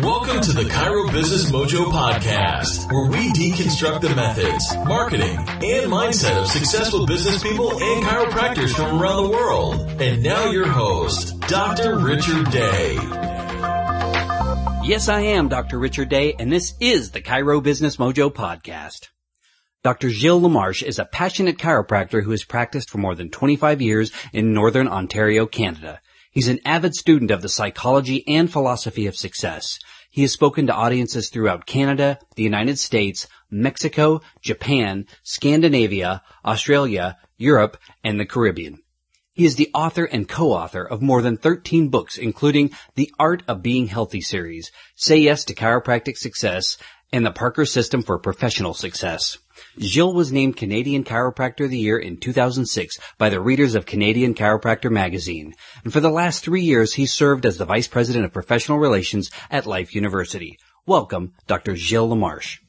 Welcome to the Chiro Business Mojo Podcast, where we deconstruct the methods, marketing, and mindset of successful business people and chiropractors from around the world. And now your host, Dr. Richard Day. Yes, I am Dr. Richard Day, and this is the Chiro Business Mojo Podcast. Dr. Gilles Lamarche is a passionate chiropractor who has practiced for more than 25 years in Northern Ontario, Canada. He's an avid student of the psychology and philosophy of success. He has spoken to audiences throughout Canada, the United States, Mexico, Japan, Scandinavia, Australia, Europe, and the Caribbean. He is the author and co-author of more than 13 books, including The Art of Being Healthy series, Say Yes to Chiropractic Success, and the Parker System for Professional Success. Gilles was named Canadian Chiropractor of the Year in 2006 by the readers of Canadian Chiropractor magazine. And for the last 3 years, he served as the Vice President of Professional Relations at Life University. Welcome, Dr. Gilles Lamarche.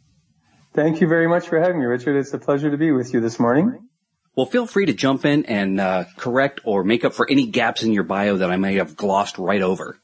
Thank you very much for having me, Richard. It's a pleasure to be with you this morning. Well, feel free to jump in and correct or make up for any gaps in your bio that I may have glossed right over.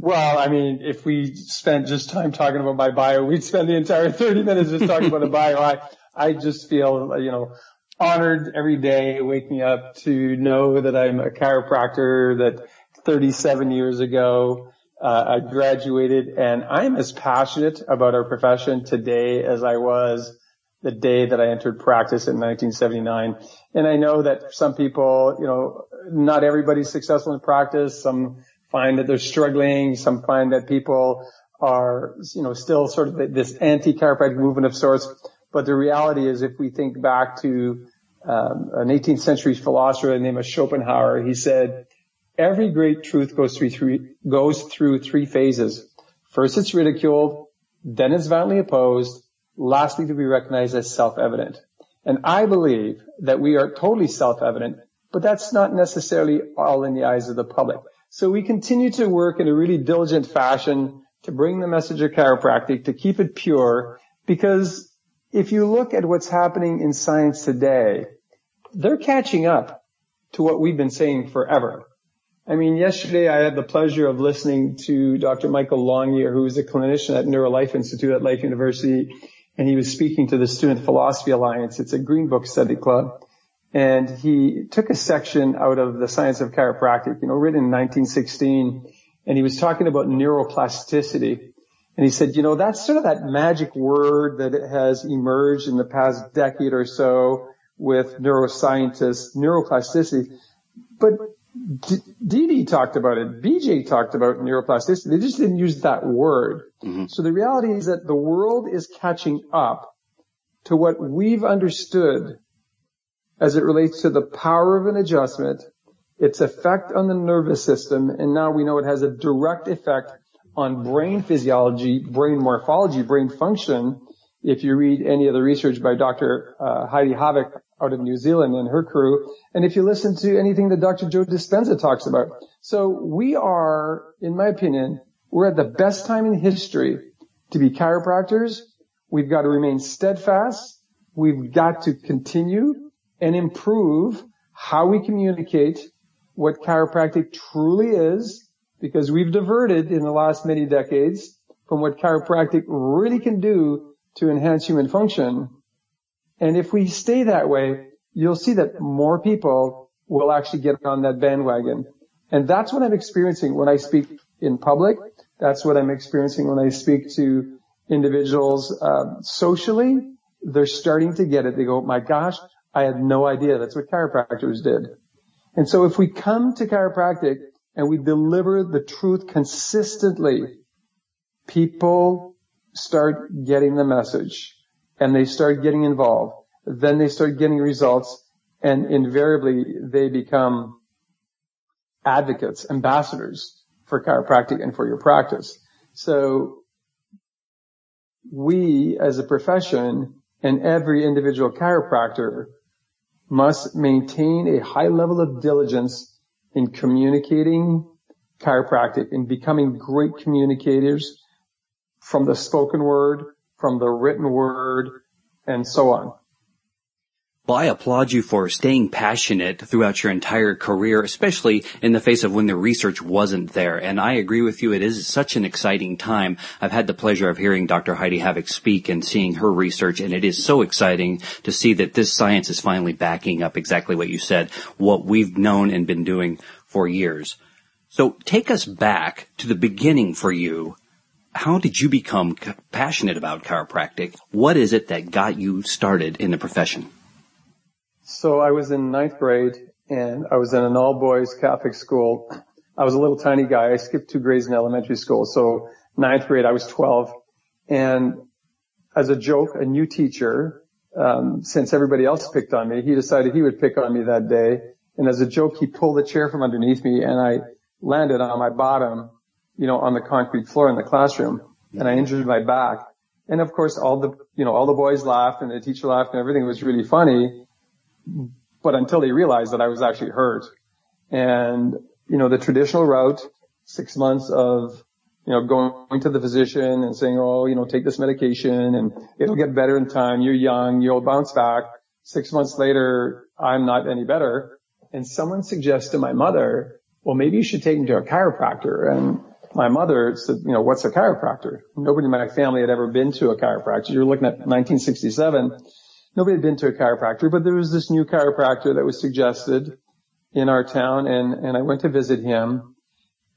Well, I mean, if we spent just time talking about my bio, we'd spend the entire 30 minutes just talking about a bio. I just feel, honored every day waking up to know that I'm a chiropractor, that 37 years ago, I graduated, and I'm as passionate about our profession today as I was the day that I entered practice in 1979. And I know that some people, not everybody's successful in practice. Some find that they're struggling. Some find that people are, still sort of this anti-chiropractic movement of sorts. But the reality is, if we think back to an 18th century philosopher named Schopenhauer, he said, every great truth goes through three phases. First, it's ridiculed. Then it's violently opposed. Lastly, to be recognized as self-evident. And I believe that we are totally self-evident, but that's not necessarily all in the eyes of the public. So we continue to work in a really diligent fashion to bring the message of chiropractic, to keep it pure, because if you look at what's happening in science today, they're catching up to what we've been saying forever. I mean, yesterday I had the pleasure of listening to Dr. Michael Longyear, who is a clinician at Neurolife Institute at Life University, and he was speaking to the Student Philosophy Alliance. It's a Green Book study club. And he took a section out of the Science of Chiropractic, written in 1916, and he was talking about neuroplasticity. And he said, that's sort of that magic word that has emerged in the past decade or so with neuroscientists, neuroplasticity. But Didi talked about it. BJ talked about neuroplasticity. They just didn't use that word. Mm-hmm. So the reality is that the world is catching up to what we've understood as it relates to the power of an adjustment, its effect on the nervous system, and now we know it has a direct effect on brain physiology, brain morphology, brain function. If you read any of the research by Dr. Heidi Havik out of New Zealand and her crew, and if you listen to anything that Dr. Joe Dispenza talks about. So we are, in my opinion, we're at the best time in history to be chiropractors. We've got to remain steadfast. We've got to continue and improve how we communicate what chiropractic truly is, because we've diverted in the last many decades from what chiropractic really can do to enhance human function. And if we stay that way, you'll see that more people will actually get on that bandwagon. And that's what I'm experiencing when I speak in public. That's what I'm experiencing when I speak to individuals socially. They're starting to get it. They go, my gosh, I had no idea that's what chiropractors did. And so if we come to chiropractic and we deliver the truth consistently, people start getting the message and they start getting involved. Then they start getting results, and invariably they become advocates, ambassadors for chiropractic and for your practice. So we as a profession and every individual chiropractor must maintain a high level of diligence in communicating chiropractic and becoming great communicators from the spoken word, from the written word, and so on. Well, I applaud you for staying passionate throughout your entire career, especially in the face of when the research wasn't there. And I agree with you. It is such an exciting time. I've had the pleasure of hearing Dr. Heidi Havoc speak and seeing her research, and it is so exciting to see that this science is finally backing up exactly what you said, what we've known and been doing for years. So take us back to the beginning for you. How did you become passionate about chiropractic? What is it that got you started in the profession? So I was in 9th grade, and I was in an all-boys Catholic school. I was a little tiny guy. I skipped 2 grades in elementary school. So 9th grade, I was 12. And as a joke, a new teacher, since everybody else picked on me, he decided he would pick on me that day. And as a joke, he pulled a chair from underneath me, and I landed on my bottom, on the concrete floor in the classroom, and I injured my back. And of course, all the boys laughed, and the teacher laughed, and everything was really funny. But until they realized that I was actually hurt. And, the traditional route, 6 months of, going to the physician and saying, take this medication and it'll get better in time. You're young. You'll bounce back. 6 months later, I'm not any better. And someone suggested to my mother, well, maybe you should take him to a chiropractor. And my mother said, what's a chiropractor? Nobody in my family had ever been to a chiropractor. You're looking at 1967. Nobody had been to a chiropractor, but there was this new chiropractor that was suggested in our town, and I went to visit him,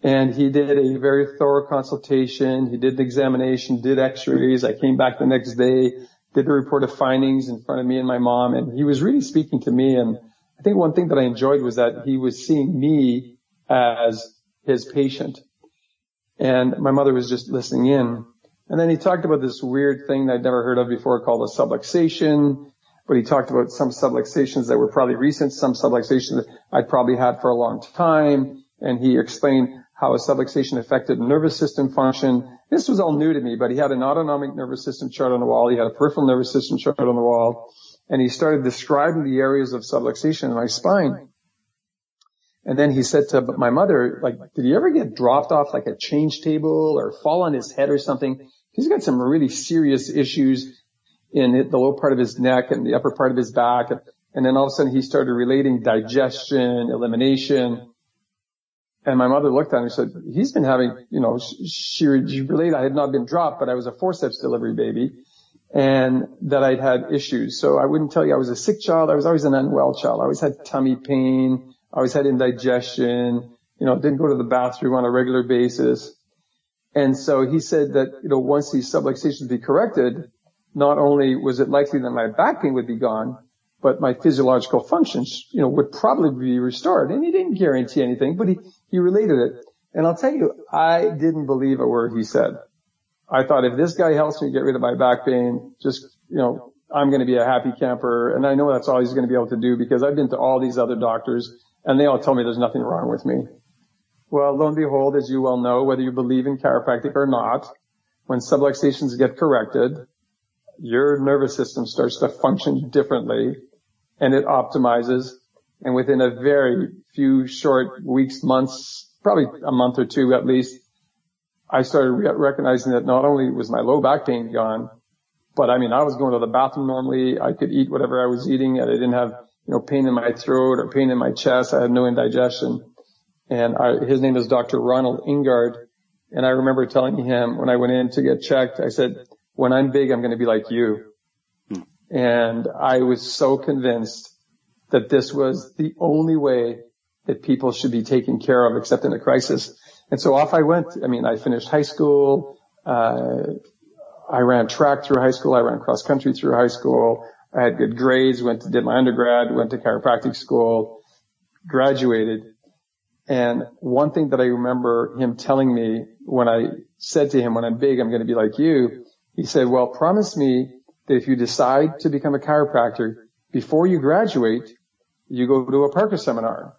and he did a very thorough consultation. He did an examination, did x-rays. I came back the next day, did the report of findings in front of me and my mom, and he was really speaking to me. And I think one thing that I enjoyed was that he was seeing me as his patient, and my mother was just listening in. And then he talked about this weird thing that I'd never heard of before called a subluxation. But he talked about some subluxations that were probably recent, some subluxations that I'd probably had for a long time. And he explained how a subluxation affected nervous system function. This was all new to me, but he had an autonomic nervous system chart on the wall. He had a peripheral nervous system chart on the wall. And he started describing the areas of subluxation in my spine. And then he said to my mother, did he ever get dropped off like a change table or fall on his head or something? He's got some really serious issues in the lower part of his neck and the upper part of his back. And then all of a sudden he started relating digestion, elimination. And my mother looked at him and said, he's been having, she relayed I had not been dropped, but I was a forceps delivery baby and that I'd had issues. So I wouldn't tell you I was a sick child. I was always an unwell child. I always had tummy pain. I always had indigestion, didn't go to the bathroom on a regular basis. And so he said that, once these subluxations be corrected, not only was it likely that my back pain would be gone, but my physiological functions, would probably be restored. And he didn't guarantee anything, but he related it. And I'll tell you, I didn't believe a word he said. I thought if this guy helps me get rid of my back pain, just, I'm going to be a happy camper. And I know that's all he's going to be able to do because I've been to all these other doctors and they all tell me there's nothing wrong with me. Well, lo and behold, as you well know, whether you believe in chiropractic or not, when subluxations get corrected, your nervous system starts to function differently and it optimizes. And within a very few short weeks, months, probably a month or two at least, I started recognizing that not only was my low back pain gone, but I was going to the bathroom normally. I could eat whatever I was eating and I didn't have, pain in my throat or pain in my chest. I had no indigestion. And his name is Dr. Ronald Ingard. And I remember telling him when I went in to get checked, I said, when I'm big, I'm going to be like you. And I was so convinced that this was the only way that people should be taken care of except in a crisis. And so off I went. I finished high school. I ran track through high school. I ran cross country through high school. I had good grades, did my undergrad, went to chiropractic school, graduated. And one thing that I remember him telling me when I said to him, when I'm big, I'm going to be like you, he said, well, promise me that if you decide to become a chiropractor, before you graduate, you go to a Parker seminar.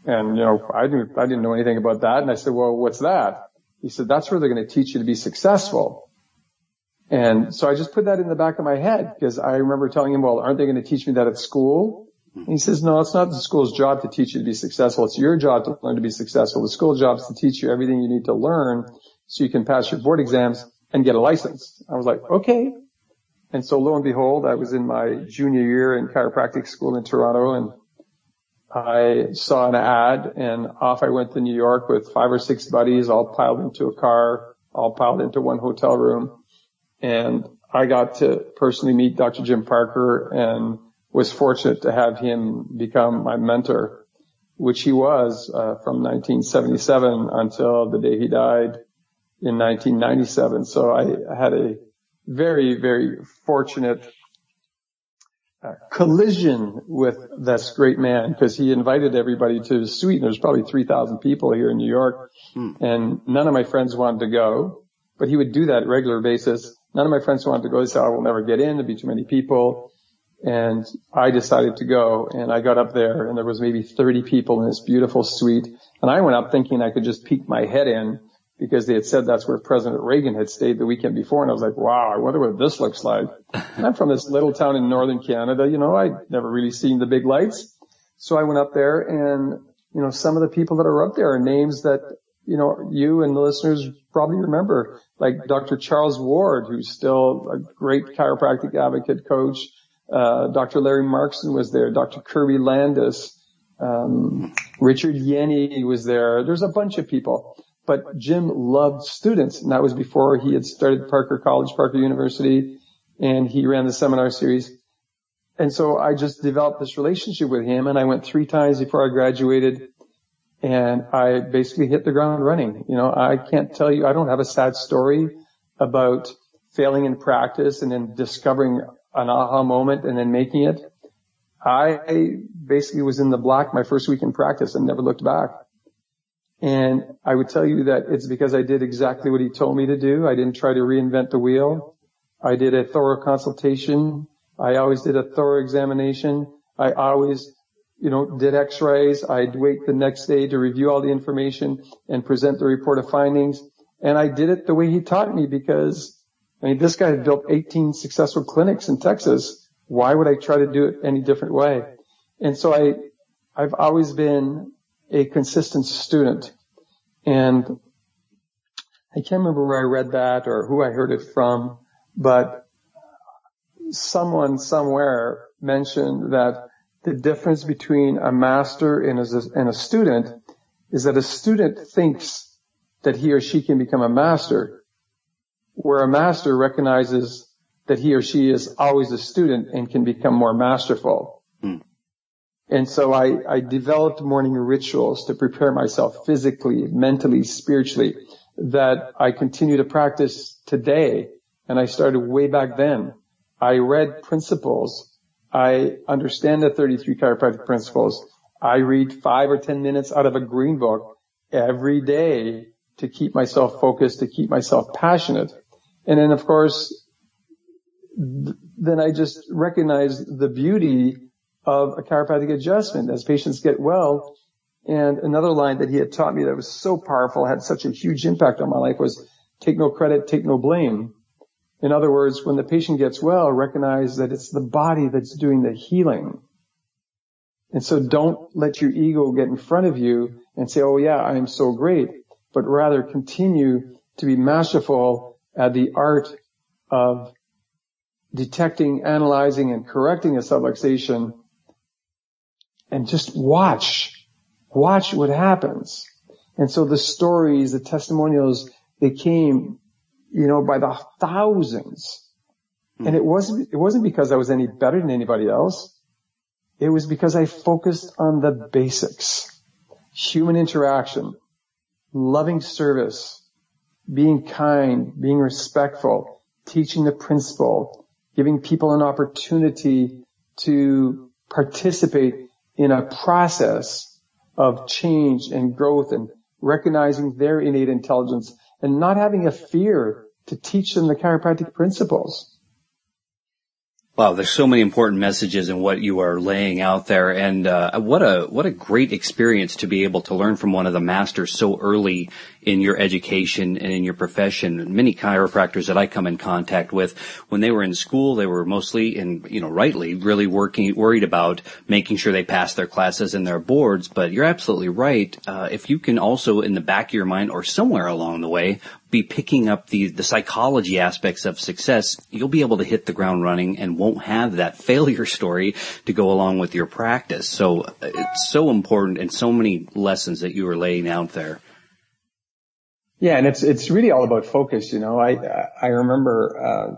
And, I didn't know anything about that. And I said, well, what's that? He said, that's where they're going to teach you to be successful. And so I just put that in the back of my head because I remember telling him, well, aren't they going to teach me that at school? And he says, no, it's not the school's job to teach you to be successful. It's your job to learn to be successful. The school job is to teach you everything you need to learn so you can pass your board exams and get a license. I was like, okay. And so lo and behold, I was in my junior year in chiropractic school in Toronto, and I saw an ad, and off I went to New York with 5 or 6 buddies, all piled into a car, all piled into one hotel room. And I got to personally meet Dr. Jim Parker and was fortunate to have him become my mentor, which he was from 1977 until the day he died in 1997. So I had a very, very fortunate collision with this great man, because he invited everybody to his suite, and there's probably 3,000 people here in New York, and none of my friends wanted to go, but he would do that on a regular basis. None of my friends wanted to go. They said, I will never get in. There'd be too many people. And I decided to go, and I got up there, and there was maybe 30 people in this beautiful suite, and I went up thinking I could just peek my head in, because they had said that's where President Reagan had stayed the weekend before. And I was like, wow, I wonder what this looks like. And I'm from this little town in northern Canada. I'd never really seen the big lights. So I went up there, and, some of the people that are up there are names that, you and the listeners probably remember, like Dr. Charles Ward, who's still a great chiropractic advocate coach. Dr. Larry Markson was there. Dr. Kirby Landis, Richard Yenny was there. There's a bunch of people. But Jim loved students, and that was before he had started Parker College, Parker University, and he ran the seminar series. And so I just developed this relationship with him, and I went 3 times before I graduated, and I basically hit the ground running. I can't tell you, I don't have a sad story about failing in practice and then discovering an aha moment and then making it. I basically was in the black my first week in practice and never looked back. And I would tell you that it's because I did exactly what he told me to do. I didn't try to reinvent the wheel. I did a thorough consultation. I always did a thorough examination. I always, did x-rays. I'd wait the next day to review all the information and present the report of findings. And I did it the way he taught me, because, this guy had built 18 successful clinics in Texas. Why would I try to do it any different way? And so I've always been a consistent student. And I can't remember where I read that or who I heard it from, but someone somewhere mentioned that the difference between a master and a student is that a student thinks that he or she can become a master, where a master recognizes that he or she is always a student and can become more masterful. And so I developed morning rituals to prepare myself physically, mentally, spiritually, that I continue to practice today. And I started way back then. I read principles. I understand the 33 chiropractic principles. I read 5 or 10 minutes out of a green book every day to keep myself focused, to keep myself passionate. And then, of course, then I just recognized the beauty of a chiropractic adjustment as patients get well. And another line that he had taught me that was so powerful, had such a huge impact on my life, was take no credit, take no blame. In other words, when the patient gets well, recognize that it's the body that's doing the healing. And so don't let your ego get in front of you and say, oh yeah, I am so great, but rather continue to be masterful at the art of detecting, analyzing, and correcting a subluxation. And just watch what happens. And so the stories, the testimonials, they came, by the thousands. And it wasn't because I was any better than anybody else. It was because I focused on the basics. Human interaction, loving service, being kind, being respectful, teaching the principle, giving people an opportunity to participate in a process of change and growth, and recognizing their innate intelligence and not having a fear to teach them the chiropractic principles. Wow, there's so many important messages in what you are laying out there, and what a great experience to be able to learn from one of the masters so early in your education and in your profession. Many chiropractors that I come in contact with, when they were in school, they were mostly, and rightly, really worried about making sure they passed their classes and their boards. But you're absolutely right. If you can also, in the back of your mind or somewhere along the way, be picking up the psychology aspects of success, you'll be able to hit the ground running and won't have that failure story to go along with your practice. So it's so important, and so many lessons that you were laying out there. Yeah, and it's really all about focus. I remember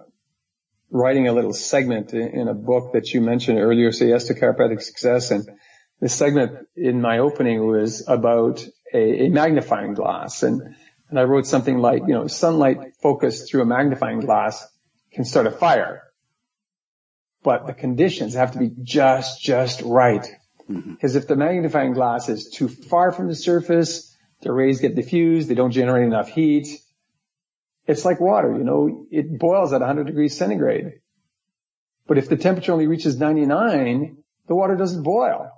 writing a little segment in a book that you mentioned earlier, Say Yes to Chiropractic Success, and the segment in my opening was about a magnifying glass, and I wrote something like, sunlight focused through a magnifying glass can start a fire, but the conditions have to be just right. Because if the magnifying glass is too far from the surface, the rays get diffused, they don't generate enough heat. It's like water, it boils at 100 degrees centigrade. But if the temperature only reaches 99, the water doesn't boil.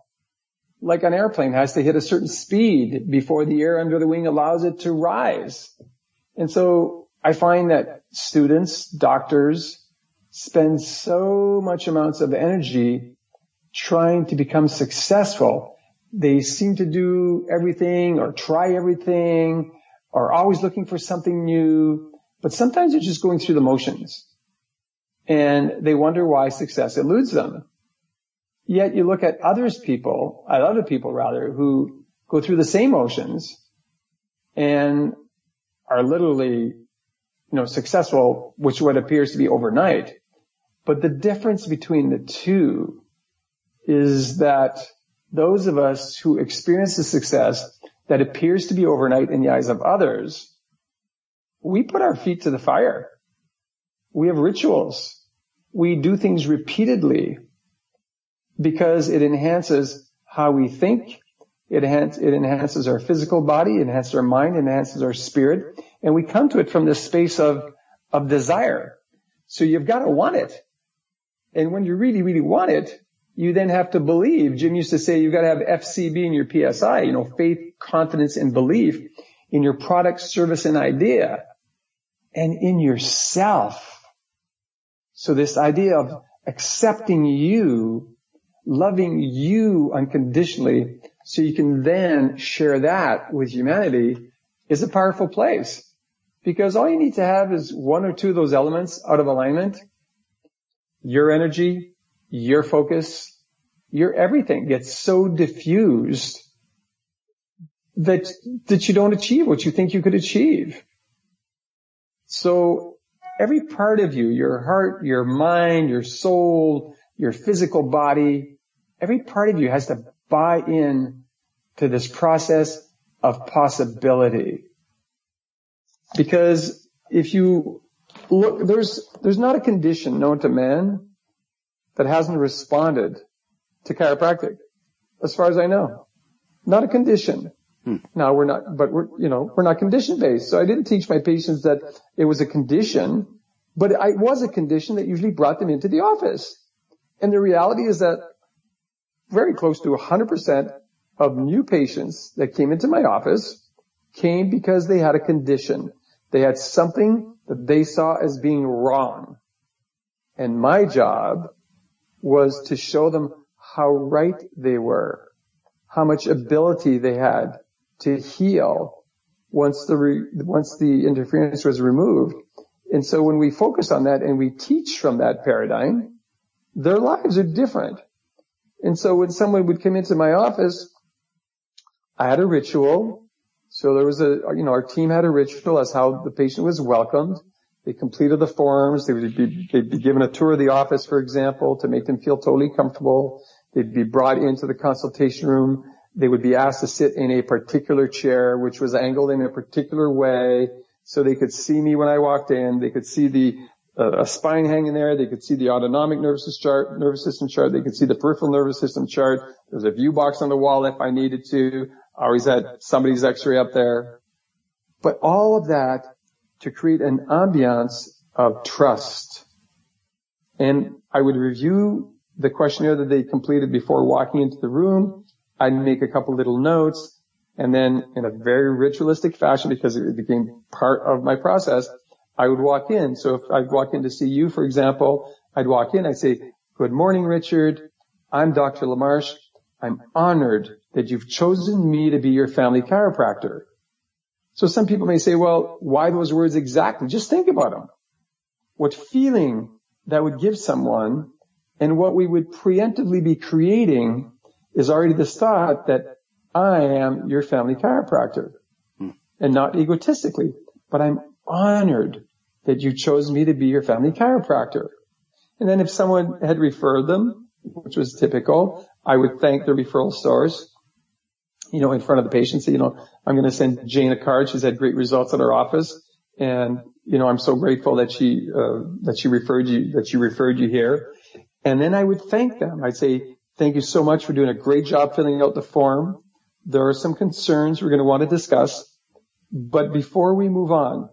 Like an airplane has to hit a certain speed before the air under the wing allows it to rise. And so I find that students, doctors, spend so much amounts of energy trying to become successful. They seem to do everything or try everything or always looking for something new, but sometimes they're just going through the motions and they wonder why success eludes them. Yet you look at other people who go through the same motions and are literally, successful, which what appears to be overnight. But the difference between the two is that those of us who experience the success that appears to be overnight in the eyes of others, we put our feet to the fire. We have rituals. We do things repeatedly because it enhances how we think. It enhances our physical body, it enhances our mind, it enhances our spirit. And we come to it from this space of desire. So you've got to want it. And when you really, really want it, you then have to believe. Jim used to say you've got to have FCB in your PSI, faith, confidence, and belief in your product, service, and idea, and in yourself. So this idea of accepting you, loving you unconditionally, so you can then share that with humanity is a powerful place. Because all you need to have is one or two of those elements out of alignment. Your energy, your focus, your everything gets so diffused that you don't achieve what you think you could achieve. So every part of you, your heart, your mind, your soul, your physical body, every part of you has to buy in to this process of possibility. Because if you look, there's not a condition known to man that hasn't responded to chiropractic, as far as I know. Not a condition. Now we're not condition based. So I didn't teach my patients that it was a condition, but it was a condition that usually brought them into the office. And the reality is that very close to 100% of new patients that came into my office came because they had a condition. They had something that they saw as being wrong. And my job was to show them how right they were, how much ability they had to heal once the interference was removed. And so when we focus on that and we teach from that paradigm, their lives are different. And so when someone would come into my office, I had a ritual. So there was our team had a ritual as how the patient was welcomed. They completed the forms. They'd be given a tour of the office, for example, to make them feel totally comfortable. They'd be brought into the consultation room. They would be asked to sit in a particular chair, which was angled in a particular way, so they could see me when I walked in. They could see a spine hanging there. They could see the autonomic nervous system chart. They could see the peripheral nervous system chart. There was a view box on the wall if I needed to. I always had somebody's x-ray up there. But all of that to create an ambiance of trust. And I would review the questionnaire that they completed before walking into the room. I'd make a couple little notes, and then in a very ritualistic fashion, because it became part of my process, I would walk in. So if I'd walk in to see you, for example, I'd walk in, I'd say, "Good morning, Richard. I'm Dr. LaMarche. I'm honored that you've chosen me to be your family chiropractor. So some people may say, well, why those words exactly? Just think about them. What feeling that would give someone, and what we would preemptively be creating is already this thought that I am your family chiropractor. And not egotistically, but I'm honored that you chose me to be your family chiropractor. And then if someone had referred them, which was typical, I would thank the referral source, in front of the patient, say, I'm going to send Jane a card. She's had great results at our office. And, I'm so grateful that she referred you here. And then I would thank them. I'd say, thank you so much for doing a great job filling out the form. There are some concerns we're going to want to discuss. But before we move on,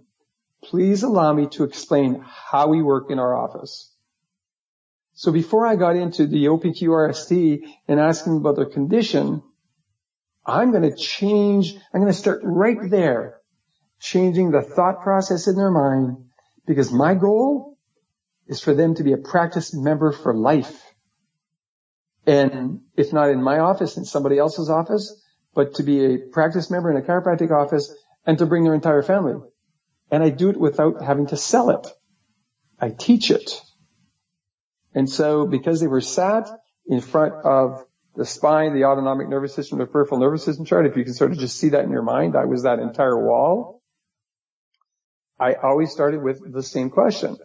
please allow me to explain how we work in our office. So before I got into the OPQRST and asking about their condition, I'm going to start right there, changing the thought process in their mind, because my goal is for them to be a practice member for life. And if not in my office, in somebody else's office, but to be a practice member in a chiropractic office and to bring their entire family. And I do it without having to sell it. I teach it. And so because they were sat in front of the spine, the autonomic nervous system, the peripheral nervous system chart, if you can sort of just see that in your mind, I was that entire wall. I always started with the same question.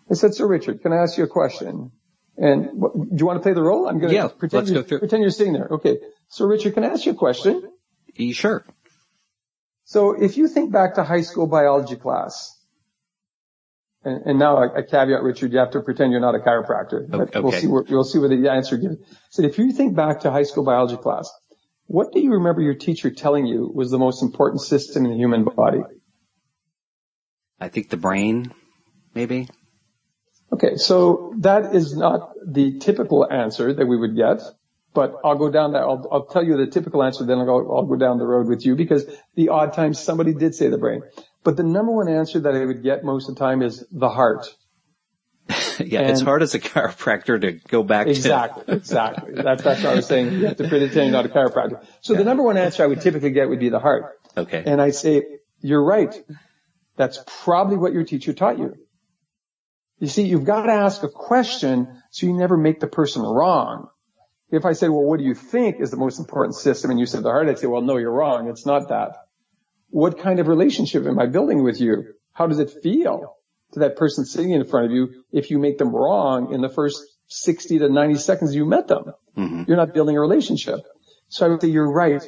I said, "So Richard, can I ask you a question?" And do you want to play the role? I'm going to pretend you're sitting there. Okay. So Richard, can I ask you a question? Sure. So if you think back to high school biology class, and now I caveat, Richard, you have to pretend you're not a chiropractor. But okay. We'll see what the answer gives. So if you think back to high school biology class, what do you remember your teacher telling you was the most important system in the human body? I think the brain, maybe. Okay, so that is not the typical answer that we would get, but I'll go down that. I'll tell you the typical answer, then I'll go down the road with you, because the odd times somebody did say the brain. But the number one answer that I would get most of the time is the heart. Yeah, and it's hard as a chiropractor to go back Exactly. That's what I was saying. You have to pretend you're not a chiropractor. So the number one answer I would typically get would be the heart. Okay. And I'd say, you're right. That's probably what your teacher taught you. You see, you've got to ask a question so you never make the person wrong. If I said, well, what do you think is the most important system? And you said the heart, I'd say, well, no, you're wrong. It's not that. What kind of relationship am I building with you? How does it feel to that person sitting in front of you if you make them wrong in the first 60 to 90 seconds you met them? Mm-hmm. You're not building a relationship. So I would say, you're right.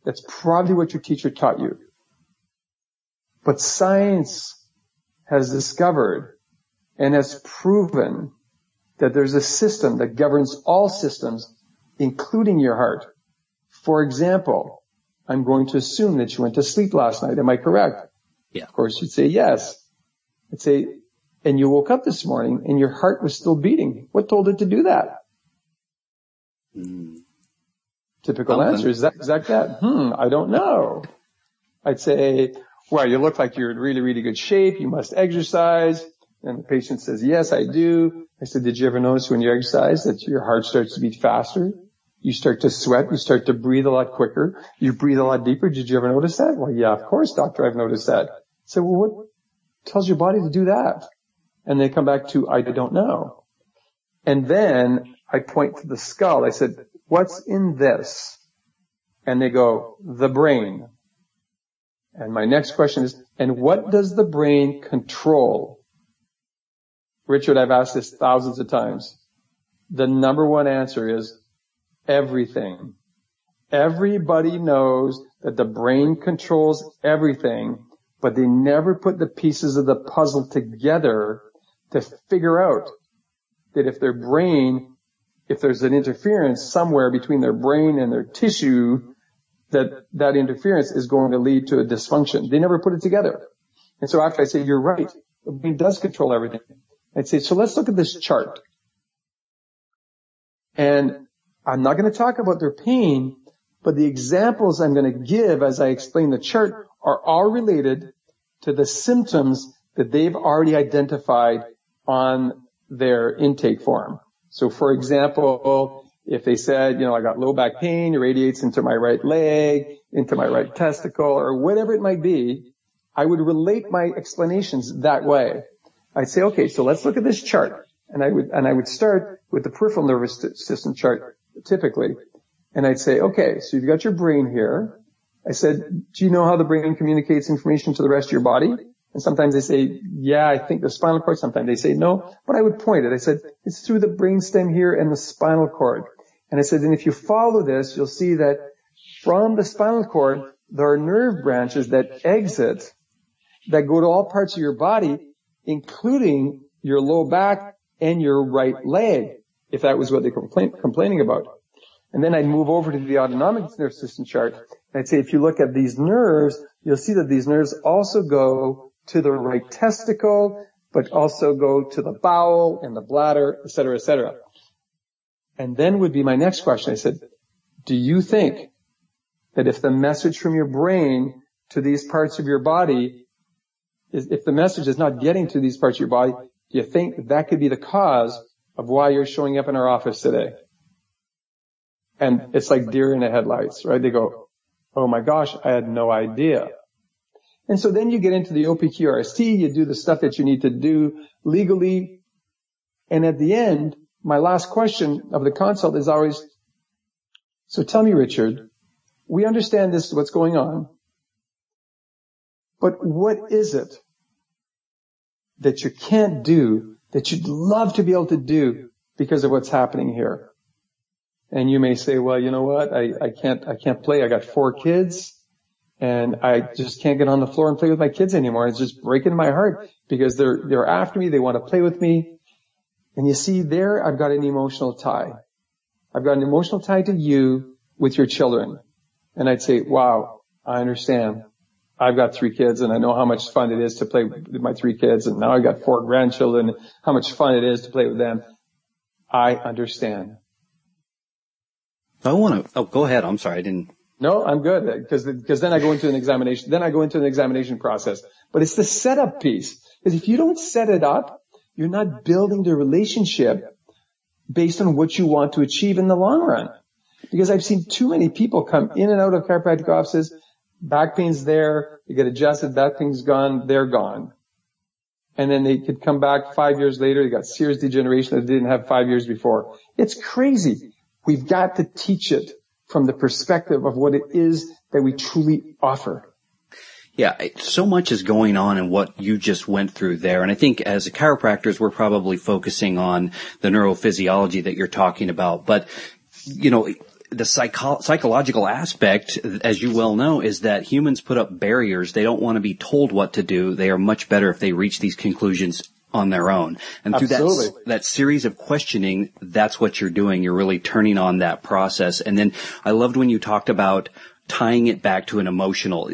That's probably what your teacher taught you. But science has discovered and has proven that there's a system that governs all systems, including your heart. For example, I'm going to assume that you went to sleep last night. Am I correct? Yeah. Of course, you'd say yes. I'd say, and you woke up this morning and your heart was still beating. What told it to do that? Typical answer is that I don't know. I'd say, well, you look like you're in really, really good shape. You must exercise. And the patient says, yes, I do. I said, did you ever notice when you exercise that your heart starts to beat faster? You start to sweat. You start to breathe a lot quicker. You breathe a lot deeper. Did you ever notice that? Well, yeah, of course, doctor, I've noticed that. I said, well, what tells your body to do that? And they come back to, I don't know. And then I point to the skull. I said, what's in this? And they go, the brain. And my next question is, and what does the brain control? Richard, I've asked this thousands of times. The number one answer is everything. Everybody knows that the brain controls everything, but they never put the pieces of the puzzle together to figure out that if there's an interference somewhere between their brain and their tissue, that interference is going to lead to a dysfunction. They never put it together. And so after I say, you're right, the brain does control everything, I'd say, so let's look at this chart. And I'm not going to talk about their pain, but the examples I'm going to give as I explain the chart are all related to the symptoms that they've already identified on their intake form. So for example, If they said, I got low back pain, it radiates into my right leg, into my right testicle, or whatever it might be, I would relate my explanations that way. I'd say, okay, so let's look at this chart. And I would start with the peripheral nervous system chart, typically. And I'd say, okay, so you've got your brain here. I said, do you know how the brain communicates information to the rest of your body? And sometimes they say, yeah, I think the spinal cord. Sometimes they say no, but I would point it. I said, it's through the brainstem here and the spinal cord. And I said, and if you follow this, you'll see that from the spinal cord, there are nerve branches that exit, that go to all parts of your body, including your low back and your right leg, if that was what they were complaining about. And then I'd move over to the autonomic nervous system chart. And I'd say, if you look at these nerves, you'll see that these nerves also go to the right testicle, but also go to the bowel and the bladder, et cetera, et cetera. And then would be my next question. I said, do you think that if the message from your brain to these parts of your body if the message is not getting to these parts of your body, do you think that could be the cause of why you're showing up in our office today? And it's like deer in the headlights, right? They go, oh my gosh, I had no idea. And so then you get into the OPQRST, you do the stuff that you need to do legally. And at the end, my last question of the consult is always, so tell me, Richard, we understand this is what's going on, but what is it that you can't do that you'd love to be able to do because of what's happening here? And you may say, well, you know what? I can't play. I got 4 kids and I just can't get on the floor and play with my kids anymore. It's just breaking my heart because they're after me. They want to play with me. And you see there, I've got an emotional tie. I've got an emotional tie to you with your children. And I'd say, wow, I understand. I've got 3 kids and I know how much fun it is to play with my 3 kids. And now I've got 4 grandchildren, how much fun it is to play with them. I understand. Go ahead. I'm sorry. I didn't. No, I'm good. Because then I go into an examination. Then I go into an examination process. But it's the setup piece. Because if you don't set it up, you're not building the relationship based on what you want to achieve in the long run. Because I've seen too many people come in and out of chiropractic offices. Back pain's there. You get adjusted. Back pain's gone. They're gone. And then they could come back 5 years later. They got serious degeneration that they didn't have 5 years before. It's crazy. We've got to teach it from the perspective of what it is that we truly offer. Yeah, so much is going on in what you just went through there. And I think as chiropractors, we're probably focusing on the neurophysiology that you're talking about. But, you know, the psychological aspect, as you well know, is that humans put up barriers. They don't want to be told what to do. They are much better if they reach these conclusions on their own. And through that series of questioning, that's what you're doing. You're really turning on that process. And then I loved when you talked about tying it back to an emotional,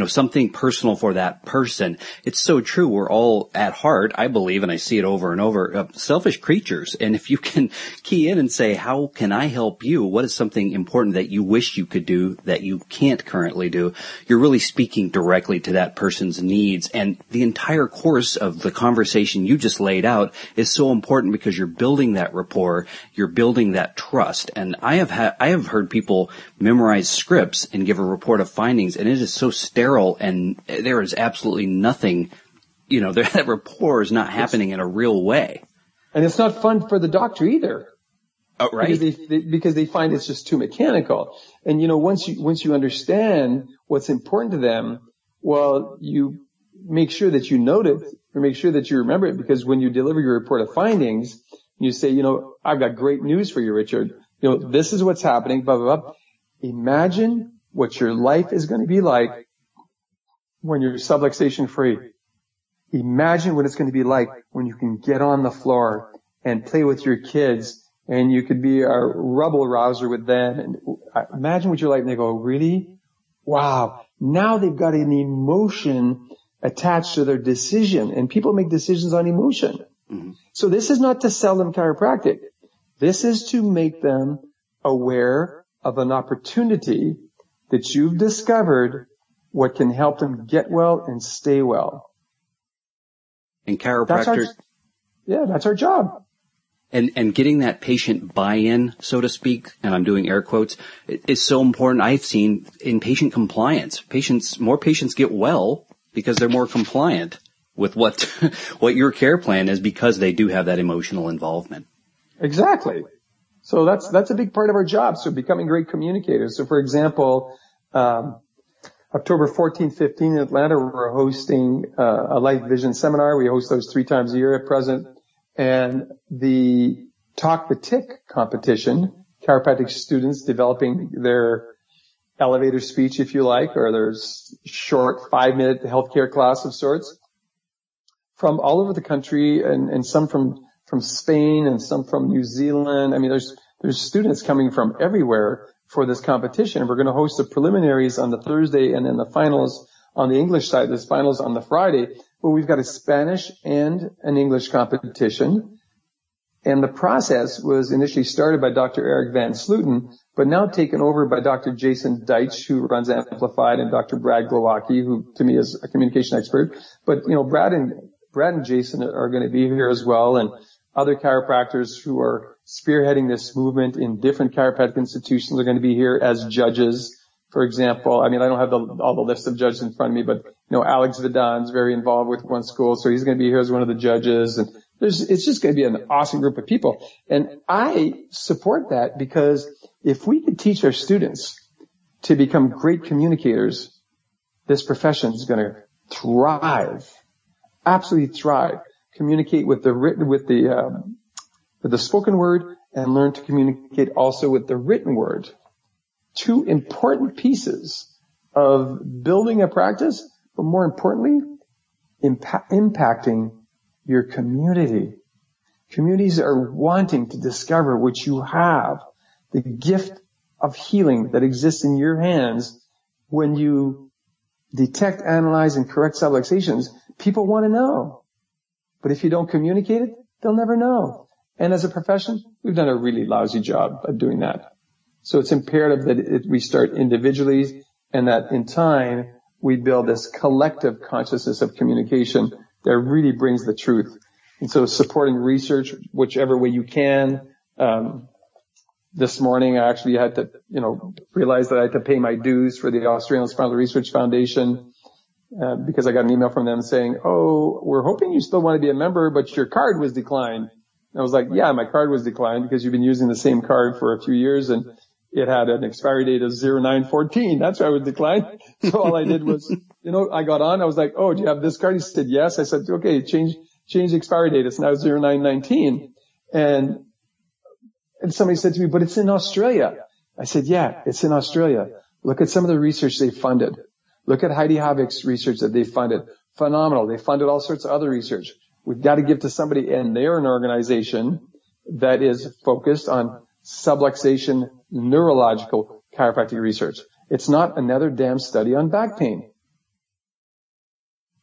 something personal for that person. It's so true. We're all at heart, I believe, and I see it over and over, selfish creatures. And if you can key in and say, how can I help you? What is something important that you wish you could do that you can't currently do? You're really speaking directly to that person's needs. And the entire course of the conversation you just laid out is so important because you're building that rapport. You're building that trust. And I have heard people memorize scripts and give a report of findings, and it is so sterile, and there is absolutely nothing, that rapport is not happening in a real way. And it's not fun for the doctor either. Oh, right. Because they find it's just too mechanical. And, once you understand what's important to them, well, you make sure that you note it, or make sure that you remember it, because when you deliver your report of findings, you say, I've got great news for you, Richard. This is what's happening, blah, blah, blah. Imagine what your life is going to be like when you're subluxation free. Imagine what it's going to be like when you can get on the floor and play with your kids and you could be a rubble rouser with them. And imagine what you're like. And they go, really? Wow. Now they've got an emotion attached to their decision, and people make decisions on emotion. Mm-hmm. So this is not to sell them chiropractic. This is to make them aware of an opportunity that you've discovered what can help them get well and stay well. And chiropractors. That's our job. And getting that patient buy-in, so to speak, and I'm doing air quotes, is so important. I've seen in patient compliance, more patients get well because they're more compliant with what your care plan is, because they do have that emotional involvement. Exactly. So that's a big part of our job. So becoming great communicators. So for example, October 14th, 15th in Atlanta, we're hosting a Life Vision seminar. We host those 3 times a year at present. And the Talk the Tick competition, chiropractic students developing their elevator speech, if you like, or their short 5-minute healthcare class of sorts, from all over the country, and some from Spain and some from New Zealand. I mean, there's students coming from everywhere for this competition. We're going to host the preliminaries on the Thursday and then the finals on the English side. There's finals on the Friday. But we've got a Spanish and an English competition. And the process was initially started by Dr. Eric Van Slooten, but now taken over by Dr. Jason Deitch, who runs Amplified, and Dr. Brad Glowacki, who to me is a communication expert. But, Brad and Jason are going to be here as well, and other chiropractors who are spearheading this movement in different chiropractic institutions are going to be here as judges. For example, I don't have all the list of judges in front of me, but, Alex Vidon's very involved with one school, so he's going to be here as one of the judges. And it's just going to be an awesome group of people. And I support that, because if we could teach our students to become great communicators, this profession is going to thrive, absolutely thrive. Communicate with the spoken word, and learn to communicate also with the written word. 2 important pieces of building a practice, but more importantly, impacting your community. Communities are wanting to discover what you have, the gift of healing that exists in your hands. When you detect, analyze, and correct subluxations, people want to know. But if you don't communicate it, they'll never know. And as a profession, we've done a really lousy job of doing that. So it's imperative that we start individually, and that in time we build this collective consciousness of communication that really brings the truth. And so supporting research whichever way you can. This morning I actually had to, realize that I had to pay my dues for the Australian Spinal Research Foundation, because I got an email from them saying, "Oh, we're hoping you still want to be a member, but your card was declined." And I was like, "Yeah, my card was declined because you've been using the same card for a few years, and it had an expiry date of 09/14. That's why it was declined." So all I did was, I got on. I was like, "Oh, do you have this card?" He said, "Yes." I said, "Okay, change the expiry date. It's now 09/19. And somebody said to me, "But it's in Australia." I said, "Yeah, it's in Australia. Look at some of the research they funded. Look at Heidi Havek's research that they funded. Phenomenal. They funded all sorts of other research. We've got to give to somebody," and they're an organization that is focused on subluxation neurological chiropractic research. It's not another damn study on back pain.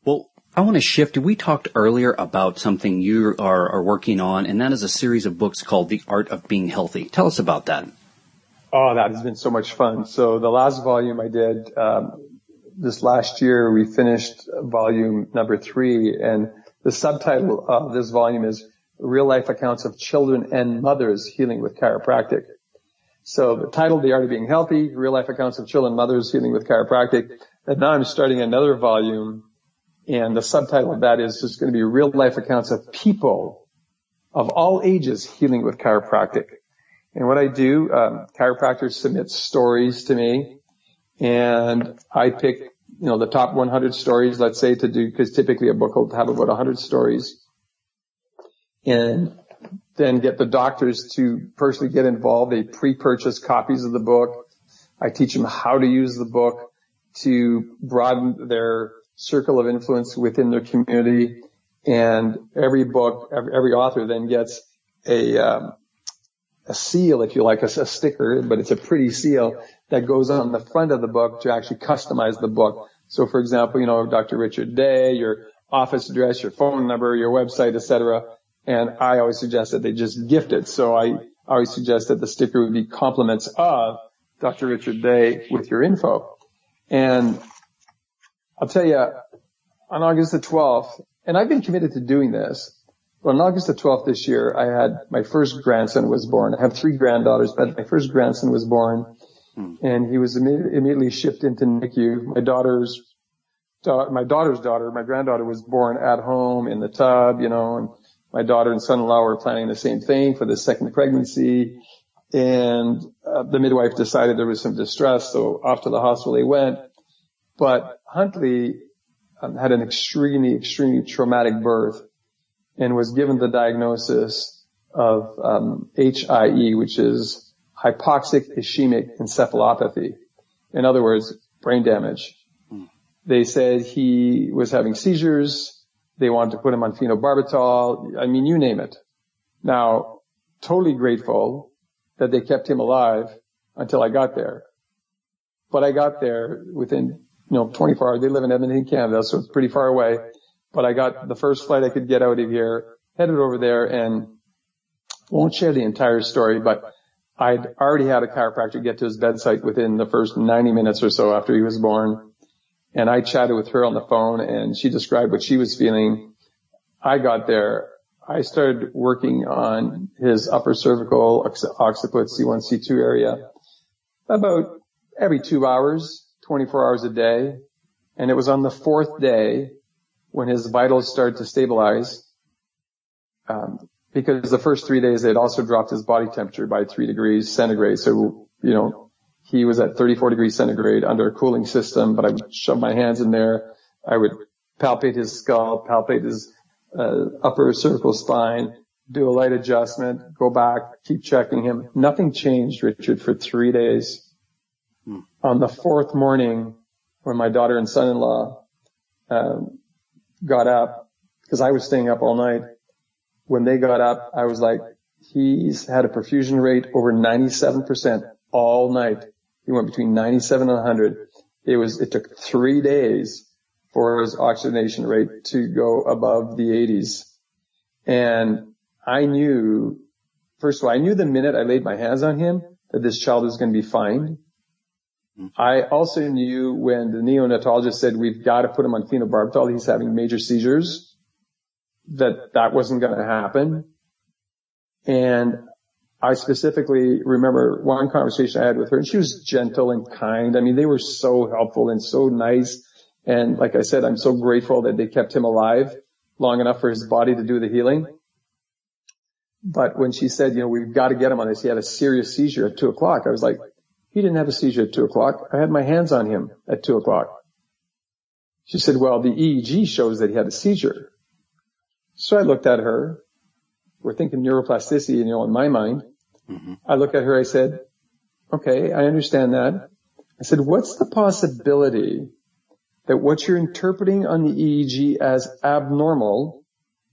Well, I want to shift. We talked earlier about something you are working on, and that is a series of books called The Art of Being Healthy. Tell us about that. Oh, that has been so much fun. So the last volume I did, this last year, we finished volume number 3, and the subtitle of this volume is Real Life Accounts of Children and Mothers Healing with Chiropractic. So the title, The Art of Being Healthy, Real Life Accounts of Children and Mothers Healing with Chiropractic. And now I'm starting another volume, and the subtitle of that is just going to be Real Life Accounts of People of All Ages Healing with Chiropractic. And what I do, chiropractors submit stories to me, and I pick, the top 100 stories, let's say, to do, because typically a book will have about 100 stories. And then get the doctors to personally get involved. They pre-purchase copies of the book. I teach them how to use the book to broaden their circle of influence within their community. And every book, every author then gets a seal, if you like, a sticker, but it's a pretty seal that goes on the front of the book to actually customize the book. So for example, Dr. Richard Day, your office address, your phone number, your website, etc. And I always suggest that they just gift it. So I always suggest that the sticker would be compliments of Dr. Richard Day with your info. And I'll tell you, on August the 12th, and I've been committed to doing this, on August the 12th this year, I had my first grandson was born. I have 3 granddaughters, but my first grandson was born, and he was immediately shipped into NICU. My daughter's daughter, my granddaughter, was born at home in the tub, and my daughter and son-in-law were planning the same thing for the second pregnancy. And the midwife decided there was some distress, so off to the hospital they went. But Huntley had an extremely, extremely traumatic birth and was given the diagnosis of HIE, which is hypoxic ischemic encephalopathy. In other words, brain damage. They said he was having seizures. They wanted to put him on phenobarbital. I mean, you name it. Now, totally grateful that they kept him alive until I got there. But I got there within, 24 hours. They live in Edmonton, Canada, so it's pretty far away. But I got the first flight I could get out of here, headed over there, and won't share the entire story, but I'd already had a chiropractor get to his bedside within the first 90 minutes or so after he was born. And I chatted with her on the phone, and she described what she was feeling. I got there. I started working on his upper cervical occiput C1, C2 area about every 2 hours, 24 hours a day. And it was on the 4th day when his vitals started to stabilize, because the first 3 days they'd also dropped his body temperature by 3 degrees centigrade. So, he was at 34 degrees centigrade under a cooling system, but I would shove my hands in there. I would palpate his skull, palpate his upper cervical spine, do a light adjustment, go back, keep checking him. Nothing changed, Richard, for 3 days. On the 4th morning, when my daughter and son-in-law got up, because I was staying up all night, when they got up, I was like, he's had a perfusion rate over 97% all night. He went between 97 and 100. It took 3 days for his oxygenation rate to go above the 80s. And I knew, first of all, I knew the minute I laid my hands on him that this child was going to be fine. I also knew when the neonatologist said, we've got to put him on phenobarbital, he's having major seizures, that wasn't going to happen. And I specifically remember one conversation I had with her, and she was gentle and kind. I mean, they were so helpful and so nice. And like I said, I'm so grateful that they kept him alive long enough for his body to do the healing. But when she said, we've got to get him on this, he had a serious seizure at 2:00. I was like, he didn't have a seizure at 2:00. I had my hands on him at 2:00. She said, well, the EEG shows that he had a seizure. So I looked at her. We're thinking neuroplasticity, in my mind. I looked at her, I said, okay, I understand that. I said, what's the possibility that what you're interpreting on the EEG as abnormal,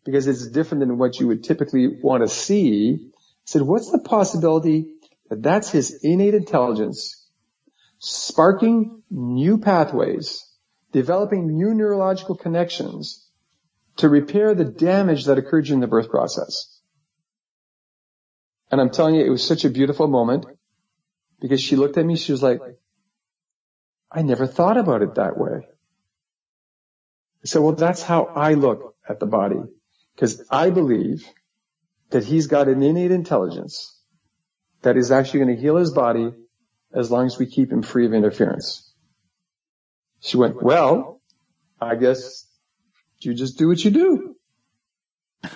because it's different than what you would typically want to see, I said, what's the possibility that that's his innate intelligence sparking new pathways, developing new neurological connections to repair the damage that occurred during the birth process? And I'm telling you, it was such a beautiful moment, because she looked at me, she was like, I never thought about it that way. I said, well, that's how I look at the body, because I believe that he's got an innate intelligence that is actually going to heal his body as long as we keep him free of interference. She went, well, I guess you just do what you do.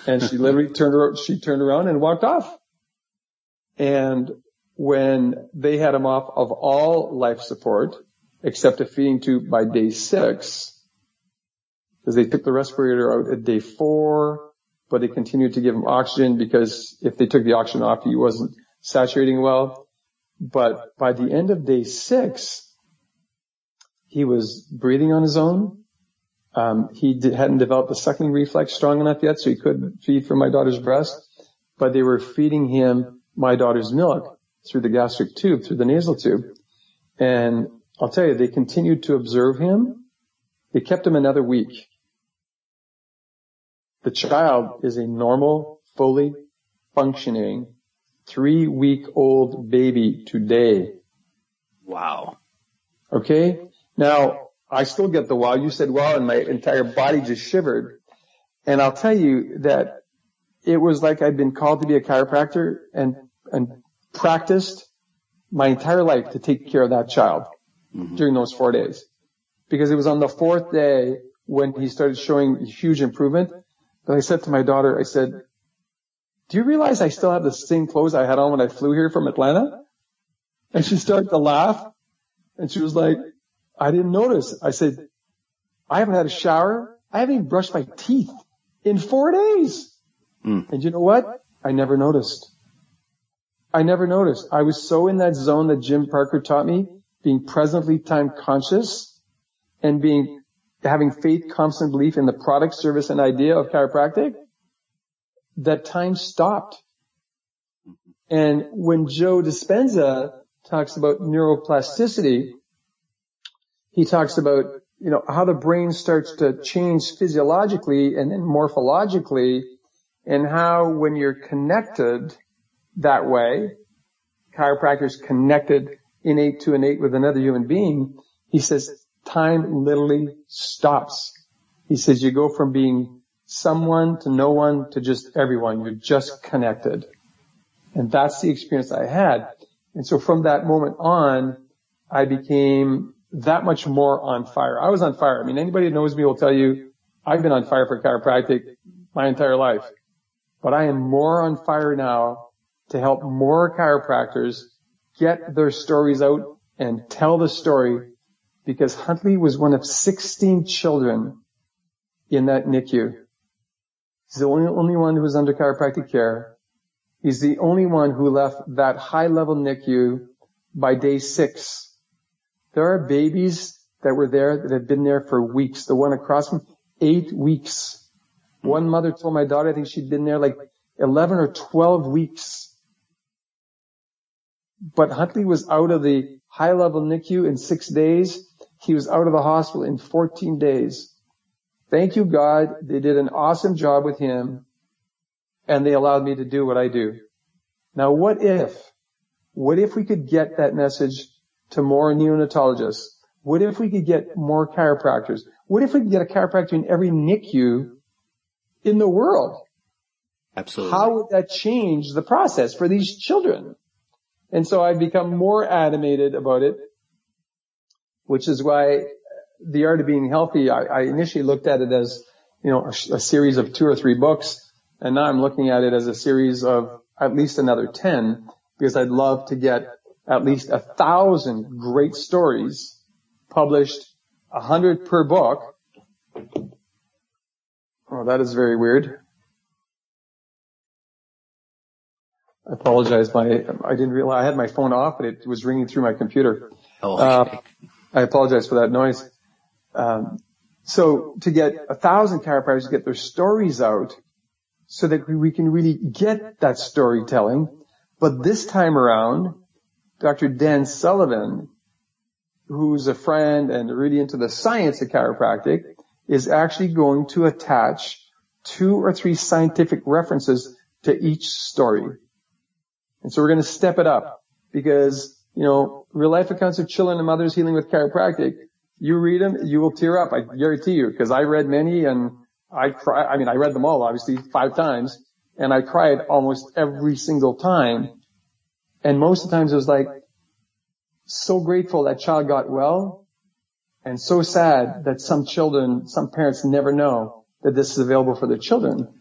And she literally turned around and walked off. And when they had him off of all life support, except a feeding tube by day 6, because they took the respirator out at day 4, but they continued to give him oxygen, because if they took the oxygen off, he wasn't saturating well. But by the end of day 6, he was breathing on his own. He hadn't developed the suckling reflex strong enough yet, so he couldn't feed from my daughter's breast. But they were feeding him my daughter's milk through the gastric tube, through the nasal tube. And I'll tell you, they continued to observe him. They kept him another week. The child is a normal, fully functioning 3-week-old baby today. Wow. Okay? Now, I still get the wow. You said wow, and my entire body just shivered. And I'll tell you that it was like I'd been called to be a chiropractor and practiced my entire life to take care of that child during those 4 days. Because it was on the 4th day when he started showing huge improvement that I said to my daughter, I said, do you realize I still have the same clothes I had on when I flew here from Atlanta? And she started to laugh. And she was like, I didn't notice. I said, I haven't had a shower. I haven't even brushed my teeth in 4 days. And you know what? I never noticed. I was so in that zone that Jim Parker taught me, being presently time conscious and having faith, confidence, belief in the product, service, and idea of chiropractic, that time stopped. And when Joe Dispenza talks about neuroplasticity, he talks about, how the brain starts to change physiologically and then morphologically, and how when you're connected that way, chiropractors connected innate to innate with another human being, he says time literally stops. He says you go from being someone to no one to just everyone. You're just connected. And that's the experience I had. And so from that moment on, I became that much more on fire. I was on fire. I mean, anybody who knows me will tell you I've been on fire for chiropractic my entire life. But I am more on fire now to help more chiropractors get their stories out and tell the story, because Huntley was one of 16 children in that NICU. He's the only one who was under chiropractic care. He's the only one who left that high-level NICU by day 6. There are babies that were there that had been there for weeks. The one across from 8 weeks. One mother told my daughter, I think she'd been there like 11 or 12 weeks. But Huntley was out of the high-level NICU in 6 days. He was out of the hospital in 14 days. Thank you, God. They did an awesome job with him, and they allowed me to do what I do. Now, what if we could get that message to more neonatologists? What if we could get more chiropractors? What if we could get a chiropractor in every NICU in the world? Absolutely. How would that change the process for these children? And so I've become more animated about it, which is why the art of being healthy, I initially looked at it as, a series of 2 or 3 books. And now I'm looking at it as a series of at least another 10, because I'd love to get at least 1,000 great stories published, 100 per book. Oh, that is very weird. I apologize. I didn't realize I had my phone off, but it was ringing through my computer. Oh, okay. I apologize for that noise. So to get 1,000 chiropractors to get their stories out so that we can really get that storytelling. But this time around, Dr. Dan Sullivan, who's a friend and really into the science of chiropractic, is actually going to attach 2 or 3 scientific references to each story. And so we're going to step it up because, real life accounts of children and mothers healing with chiropractic, you read them, you will tear up, I guarantee you, because I read many and I read them all, obviously, 5 times, and I cried almost every single time. And most of the times it was like, so grateful that child got well, and so sad that some parents never know that this is available for their children.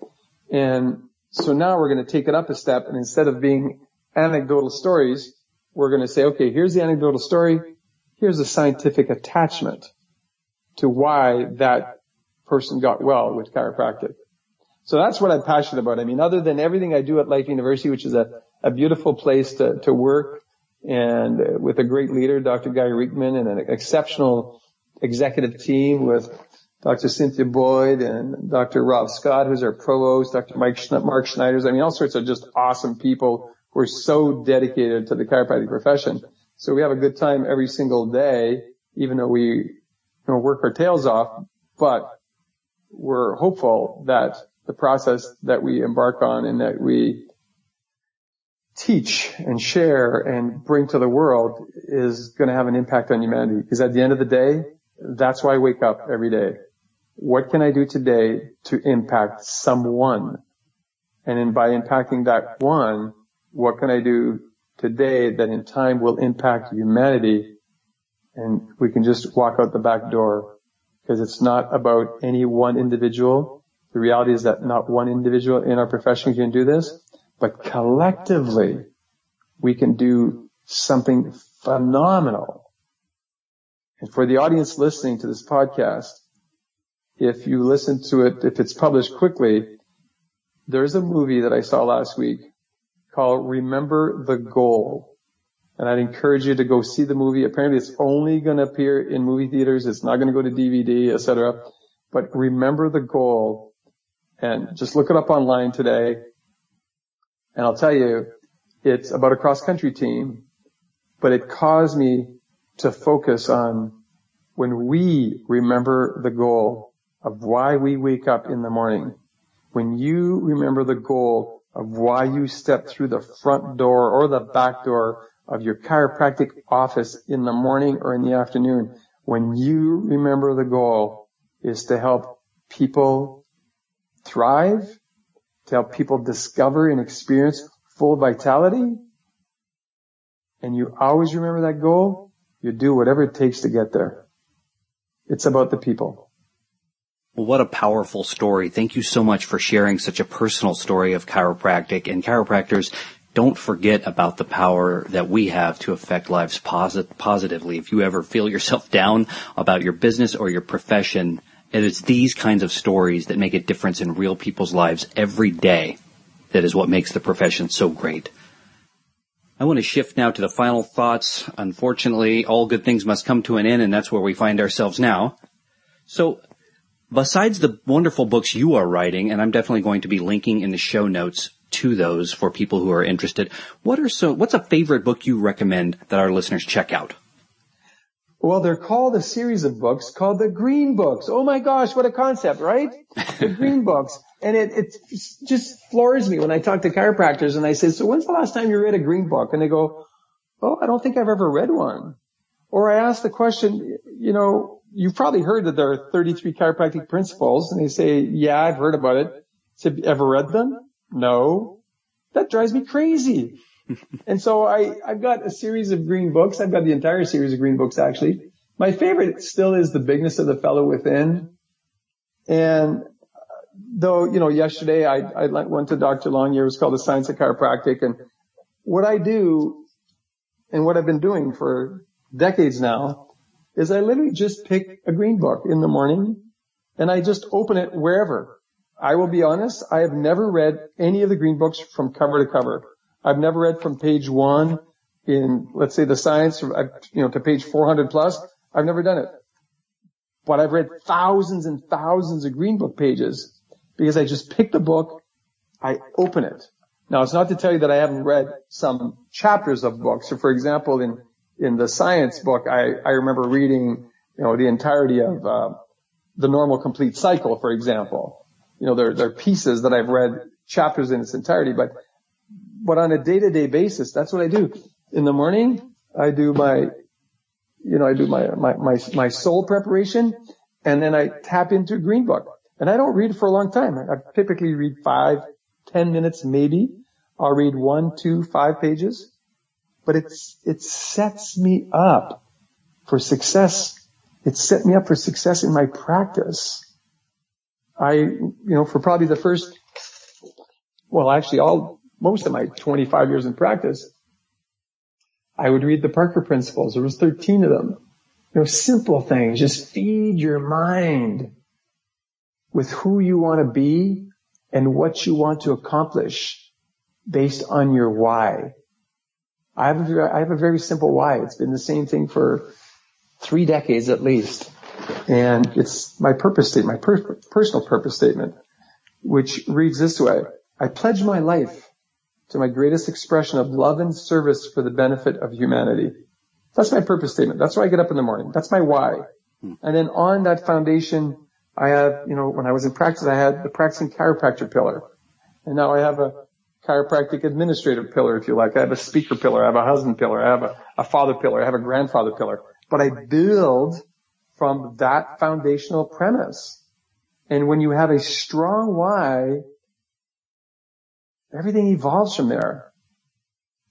And so now we're going to take it up a step, and instead of being anecdotal stories, we're going to say, okay, here's the anecdotal story, here's the scientific attachment to why that person got well with chiropractic. So that's what I'm passionate about. I mean, other than everything I do at Life University, which is a beautiful place to work, and with a great leader, Dr. Guy Riekman, and an exceptional executive team with Dr. Cynthia Boyd and Dr. Rob Scott, who's our provost, Dr. Mark Schneiders. I mean, all sorts of just awesome people who are so dedicated to the chiropractic profession. So we have a good time every single day, even though we work our tails off, but we're hopeful that the process that we embark on and that we teach and share and bring to the world is going to have an impact on humanity. Because at the end of the day, that's why I wake up every day. What can I do today to impact someone? And then by impacting that one, what can I do today that in time will impact humanity? And we can just walk out the back door, because it's not about any one individual. The reality is that not one individual in our profession can do this, but collectively we can do something phenomenal. And for the audience listening to this podcast, if you listen to it, if it's published quickly, there's a movie that I saw last week called Remember the Goal. And I'd encourage you to go see the movie. Apparently it's only going to appear in movie theaters. It's not going to go to DVD, etc. But Remember the Goal. And just look it up online today. And I'll tell you, it's about a cross-country team. But it caused me to focus on when we remember the goal of why we wake up in the morning. When you remember the goal of why you step through the front door or the back door of your chiropractic office in the morning or in the afternoon, when you remember the goal is to help people thrive, to help people discover and experience full vitality, and you always remember that goal, you do whatever it takes to get there. It's about the people. Well, what a powerful story. Thank you so much for sharing such a personal story of chiropractic. And chiropractors, don't forget about the power that we have to affect lives positively. If you ever feel yourself down about your business or your profession, it is these kinds of stories that make a difference in real people's lives every day. That is what makes the profession so great. I want to shift now to the final thoughts. Unfortunately, all good things must come to an end, and that's where we find ourselves now. So, besides the wonderful books you are writing, and I'm definitely going to be linking in the show notes to those for people who are interested, what's a favorite book you recommend that our listeners check out? Well, they're called a series of books called the Green Books. Oh my gosh, what a concept, right? The Green Books. And it just floors me when I talk to chiropractors and I say, so when's the last time you read a Green Book? And they go, oh, I don't think I've ever read one. Or I ask the question, you've probably heard that there are 33 chiropractic principles. And they say, yeah, I've heard about it. I said, ever read them? No. That drives me crazy. And so I've got a series of Green Books. I've got the entire series of Green Books, actually. My favorite still is The Bigness of the Fellow Within. And though, yesterday I went to Dr. Longyear. It was called The Science of Chiropractic. And what I do and what I've been doing for decades now is I literally just pick a Green Book in the morning and I just open it wherever. I will be honest, I have never read any of the Green Books from cover to cover. I've never read from page 1 in, let's say, the science, to page 400 plus. I've never done it. But I've read thousands and thousands of Green Book pages because I just pick the book, I open it. Now, it's not to tell you that I haven't read some chapters of books. So, for example, in the science book, I remember reading, the entirety of the normal complete cycle, for example. There are pieces that I've read chapters in its entirety, but on a day-to-day basis, that's what I do. In the morning, I do my soul preparation, and then I tap into a Green Book. And I don't read for a long time. I typically read 5, 10 minutes maybe. I'll read 1, 2, 5 pages. But it sets me up for success. It set me up for success in my practice. For probably the first, most of my 25 years in practice, I would read the Parker principles. There was 13 of them. Simple things. Just feed your mind with who you want to be and what you want to accomplish based on your why. I have a very simple why. It's been the same thing for 3 decades at least. And it's my purpose statement, my personal purpose statement, which reads this way. I pledge my life to my greatest expression of love and service for the benefit of humanity. That's my purpose statement. That's why I get up in the morning. That's my why. And then on that foundation, I have, when I was in practice, I had the practicing chiropractor pillar. And now I have a chiropractic administrative pillar, if you like. I have a speaker pillar. I have a husband pillar. I have a father pillar. I have a grandfather pillar. But I build from that foundational premise. And when you have a strong why, Everything evolves from there.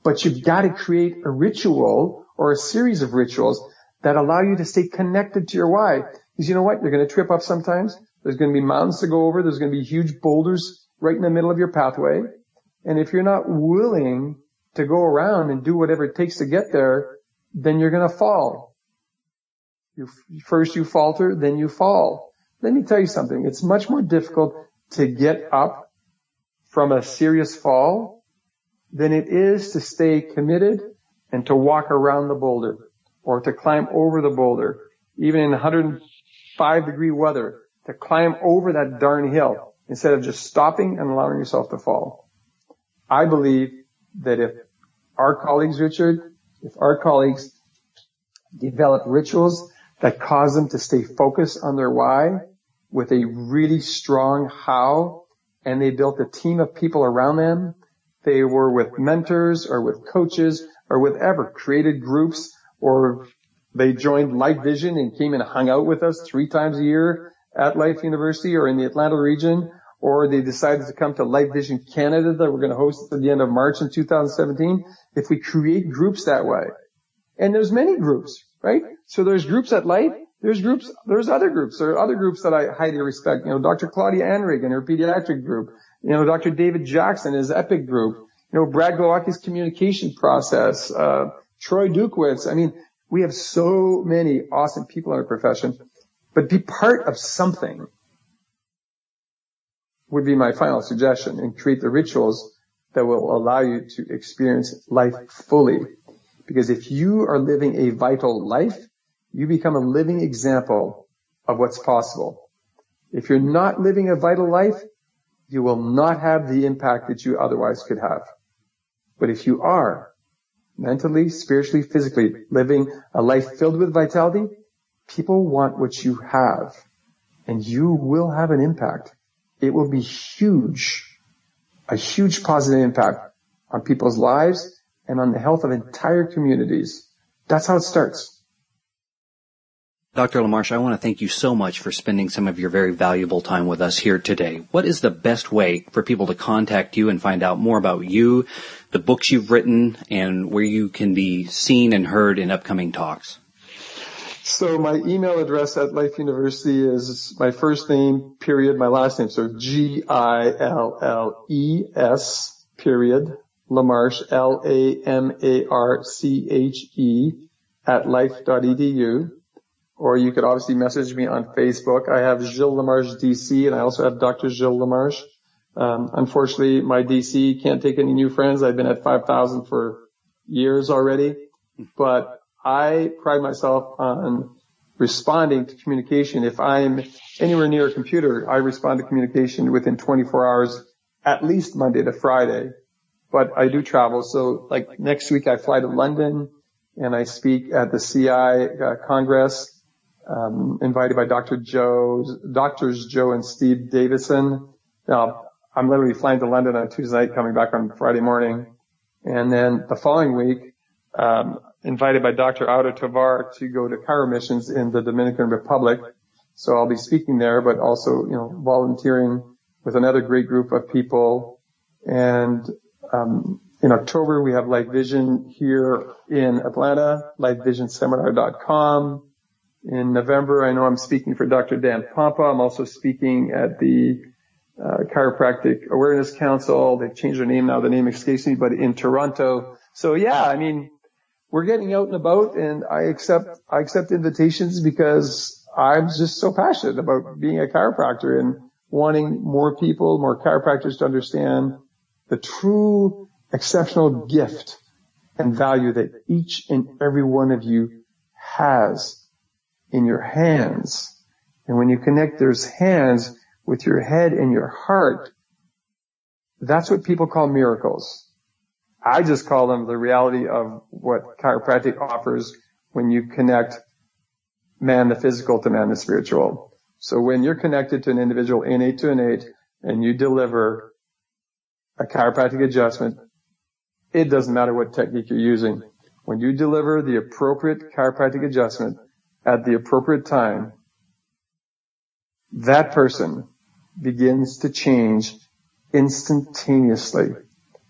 But you've got to create a ritual or a series of rituals that allow you to stay connected to your why. Because you know what? You're going to trip up sometimes. There's going to be mountains to go over. There's going to be huge boulders right in the middle of your pathway. And if you're not willing to go around and do whatever it takes to get there, then you're going to fall. First you falter, then you fall. Let me tell you something. It's much more difficult to get up from a serious fall than it is to stay committed and to walk around the boulder or to climb over the boulder, even in 105-degree weather, to climb over that darn hill instead of just stopping and allowing yourself to fall. I believe that if our colleagues, Richard, develop rituals that cause them to stay focused on their why with a really strong how, and they built a team of people around them, they were with mentors or with coaches or whatever, created groups, or they joined Life Vision and came and hung out with us 3 times a year at Life University or in the Atlanta region, or they decided to come to Life Vision Canada that we're going to host at the end of March in 2017. If we create groups that way, and there's many groups, right? So there's groups at Life, there's other groups. There are other groups that I highly respect. You know, Dr. Claudia Anrig and her pediatric group. You know, Dr. David Jackson, his EPIC group. You know, Brad Glowacki's communication process. Troy Dukewitz. I mean, we have so many awesome people in our profession. But be part of something would be my final suggestion, and create the rituals that will allow you to experience life fully. Because if you are living a vital life, you become a living example of what's possible. If you're not living a vital life, you will not have the impact that you otherwise could have. But if you are mentally, spiritually, physically living a life filled with vitality, people want what you have, and you will have an impact. It will be huge, a huge positive impact on people's lives and on the health of entire communities. That's how it starts. Dr. LaMarche, I want to thank you so much for spending some of your very valuable time with us here today. What is the best way for people to contact you and find out more about you, the books you've written, and where you can be seen and heard in upcoming talks? So my email address at Life University is my first name, period, my last name. So Gilles, period, LaMarche, LaMarche, @life.edu. Or you could obviously message me on Facebook. I have Gilles LaMarche DC, and I also have Dr. Gilles LaMarche. Unfortunately, my DC can't take any new friends. I've been at 5,000 for years already. But I pride myself on responding to communication. If I'm anywhere near a computer, I respond to communication within 24 hours, at least Monday to Friday. But I do travel. So like next week, I fly to London and I speak at the CI Congress. Invited by Doctors Joe and Steve Davison. Now, I'm literally flying to London on Tuesday night, coming back on Friday morning. And then the following week, invited by Dr. Auto Tovar to go to Chiro missions in the Dominican Republic. So I'll be speaking there, but also, you know, volunteering with another great group of people. And, in October, we have Life Vision here in Atlanta, lifevisionseminar.com. In November, I know I'm speaking for Dr. Dan Pompa. I'm also speaking at the Chiropractic Awareness Council. They've changed their name now. The name escapes me, but in Toronto. So yeah, I mean, we're getting out and about, and I accept invitations because I'm just so passionate about being a chiropractor and wanting more people, more chiropractors to understand the true exceptional gift and value that each and every one of you has in your hands. And when you connect those hands with your head and your heart, that's what people call miracles. I just call them the reality of what chiropractic offers when you connect man the physical to man the spiritual. So when you're connected to an individual innate to innate and you deliver a chiropractic adjustment, it doesn't matter what technique you're using. When you deliver the appropriate chiropractic adjustment at the appropriate time, that person begins to change instantaneously.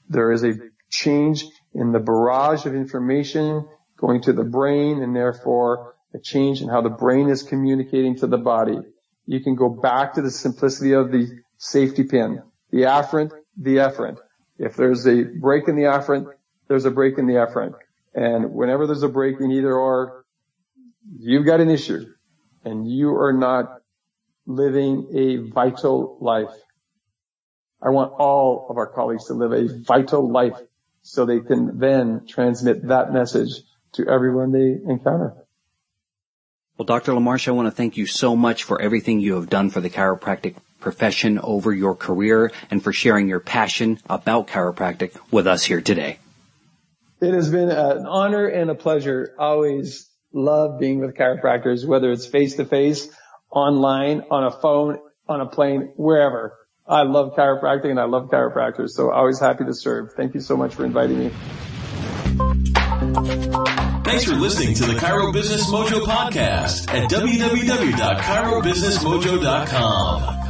There is a change in the barrage of information going to the brain, and therefore a change in how the brain is communicating to the body. You can go back to the simplicity of the safety pin, the afferent, the efferent. If there's a break in the afferent, there's a break in the efferent. And whenever there's a break in either or, you've got an issue, and you are not living a vital life. I want all of our colleagues to live a vital life so they can then transmit that message to everyone they encounter. Well, Dr. LaMarche, I want to thank you so much for everything you have done for the chiropractic profession over your career and for sharing your passion about chiropractic with us here today. It has been an honor and a pleasure. Always love being with chiropractors, whether it's face-to-face, online, on a phone, on a plane, wherever. I love chiropractic and I love chiropractors, so always happy to serve. Thank you so much for inviting me. Thanks for listening to the Chiro Business Mojo podcast at www.chirobusinessmojo.com.